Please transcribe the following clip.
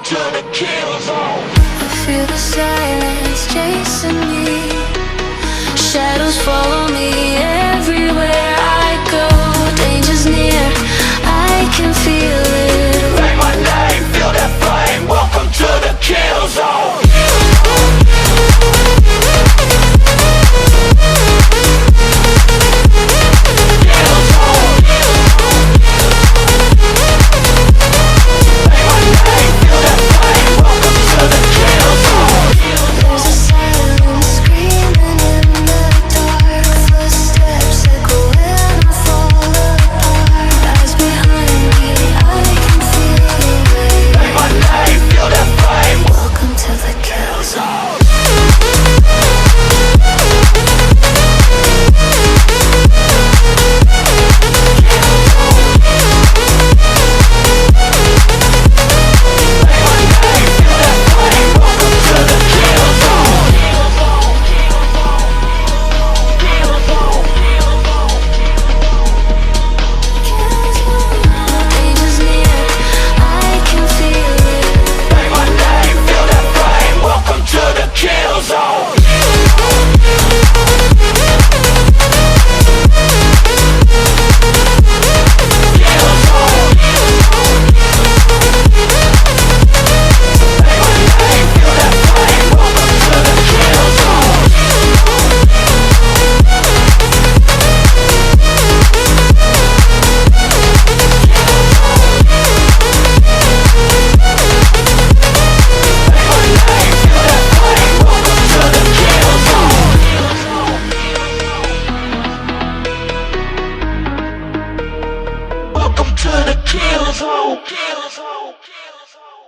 to the kill zone. I feel the silence chasing me. Shadows follow me everywhere I go. Danger's near, I can feel it. Say my name, feel that flame. Welcome to the kill zone. Welcome to the kill zone. Kill zone. Kill zone.